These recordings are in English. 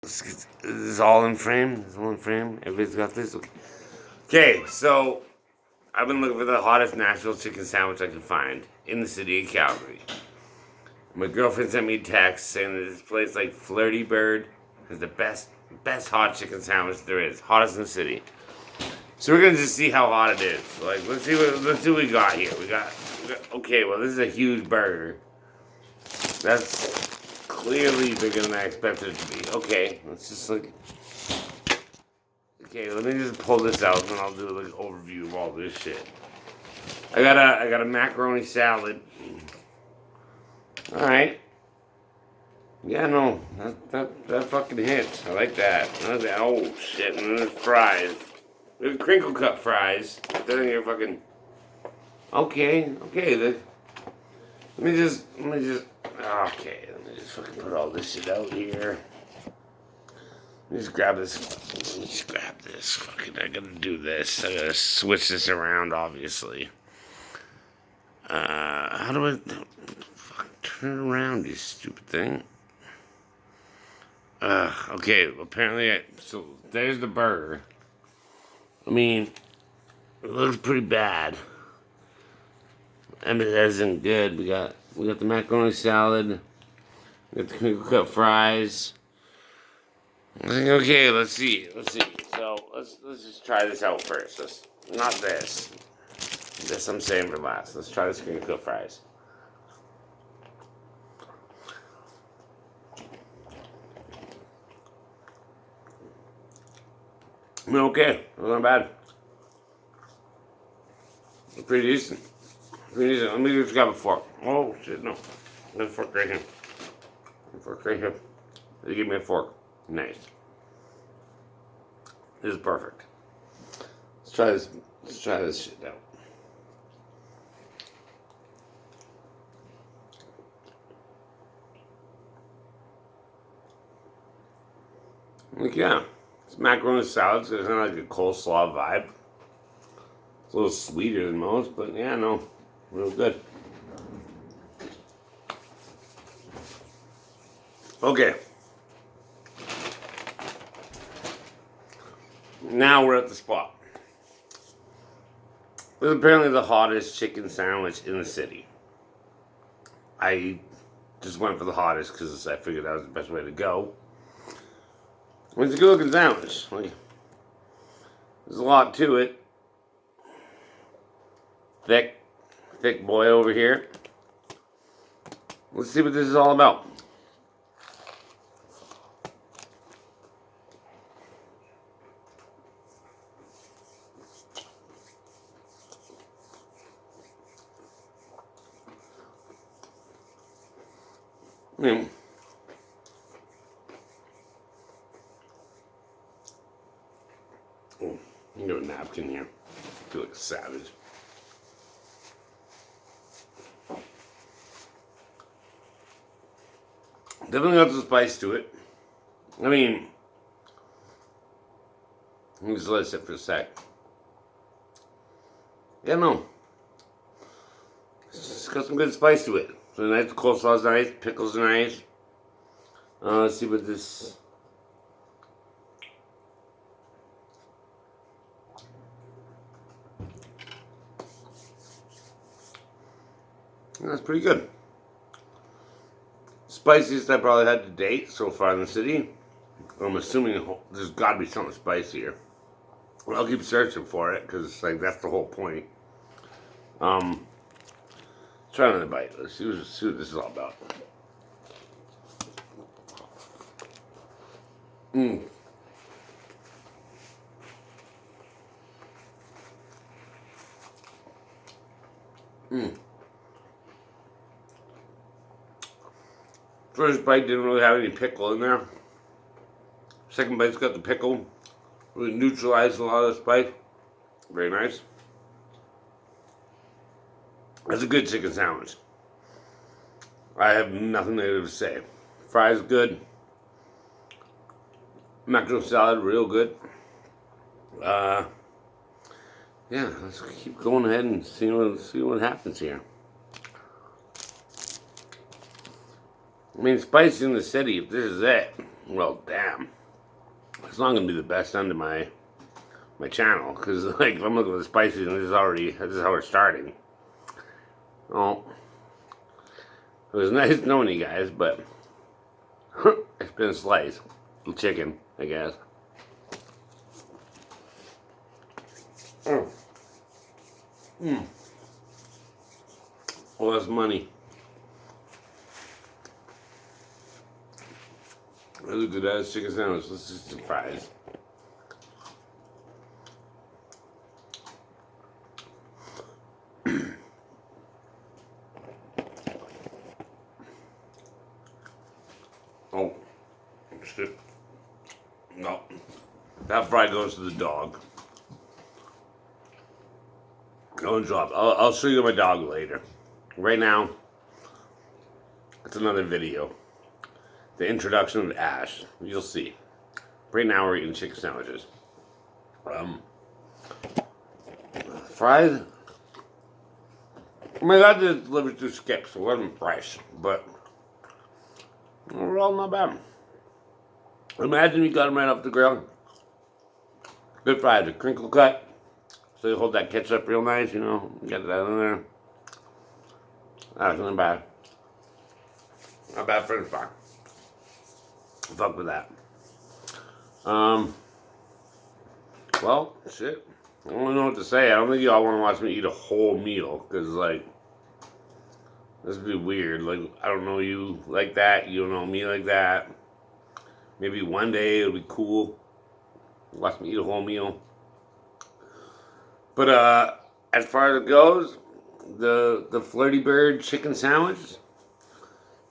This is all in frame. It's all in frame. Everybody's got this. Okay. Okay, so I've been looking for the hottest Nashville chicken sandwich I can find in the city of Calgary. My girlfriend sent me a text saying that this place like Flirty Bird is the best hot chicken sandwich there is, hottest in the city. So we're gonna just see how hot it is. Like let's see what we got here. We got okay. Well, this is a huge burger. That's clearly bigger than I expected it to be. Okay, let's just like. Okay, let me just pull this out and I'll do like an overview of all this shit. I got a macaroni salad. All right. Yeah, no, that fucking hits. I like that. Oh shit! And then there's fries. There's crinkle cut fries. Then you're fucking. Okay. Let me just. Okay, let me just fucking put all this shit out here. Let me just grab this. Fucking, I gotta do this. I gotta switch this around, obviously. How do I. Fuck, turn it around, you stupid thing. Okay, apparently, so there's the burger. I mean, it looks pretty bad. I mean, that isn't good. We got the macaroni salad. We got the crinkle cut fries. I think, okay, let's see. So let's just try this out first. Not this. This I'm saving for last. Let's try this crinkle cut fries. I mean, okay, it's not bad. It's pretty decent. Let me just grab a fork. Oh shit, no. There's a fork right here. They give me a fork. Nice. This is perfect. Let's try this shit out. Like, yeah. It's macaroni salad, so it's kind of like a coleslaw vibe. It's a little sweeter than most, but yeah, no. Real good. Okay. Now we're at the spot. This is apparently the hottest chicken sandwich in the city. I just went for the hottest because I figured that was the best way to go. It's a good looking sandwich. Like, there's a lot to it. Thick boy over here. Let's see what this is all about. Mm. Oh, I got a napkin here. I feel like a savage. Definitely got some spice to it. I mean, let me just let it sit for a sec. Yeah, no. It's got some good spice to it. So nice, the coleslaw's nice, pickles are nice. Let's see what this. That's pretty good. Spiciest I probably had to date so far in the city. I'm assuming there's got to be something spicier. Well, I'll keep searching for it because like that's the whole point. Try another bite. Let's see what this is all about. First bite didn't really have any pickle in there. Second bite's got the pickle. Really neutralized a lot of the spice. Very nice. That's a good chicken sandwich. I have nothing negative to say. Fries good. Macaroni salad real good. Yeah, let's keep going ahead and see what happens here. I mean, spicy in the city, if this is it. Well, damn. It's not gonna be the best end of my channel, because like if I'm looking at the spices, and this is how we're starting. Oh, it was nice knowing you guys, but it's been a slice of chicken, I guess. Mm. Mm. Well, that's money. That's a good ass chicken sandwich. Let's just some fries. Oh, shit. No. That fry goes to the dog. Don't drop. I'll show you my dog later. Right now, it's another video. The introduction of Ash. You'll see. Right now we're eating chicken sandwiches. Fries. I mean, I did deliver through Skip, so it wasn't fresh, but overall not bad. Imagine you got them right off the grill. Good fries, a crinkle cut. So you hold that ketchup real nice, you know, get that in there. That's not bad. Not bad French fry. Fuck with that. Well, shit. I don't know what to say. I don't think y'all want to watch me eat a whole meal, because, like, this would be weird. Like, I don't know you like that. You don't know me like that. Maybe one day it'll be cool. Watch me eat a whole meal. But, as far as it goes, the Flirty Bird chicken sandwich,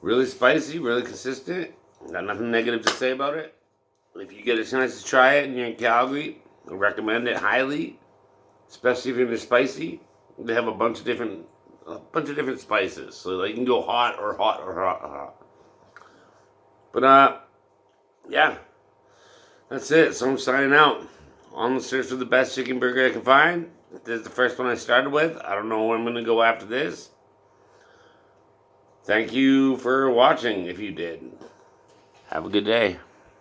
really spicy, really consistent. Got nothing negative to say about it. If you get a chance to try it and you're in Calgary, I recommend it highly, especially if you're into spicy. They have a bunch of different spices, so like, you can go hot or hot or hot or hot. But yeah, that's it. So I'm signing out. On the search for the best chicken burger I can find. This is the first one I started with. I don't know where I'm gonna go after this. Thank you for watching. If you did, have a good day.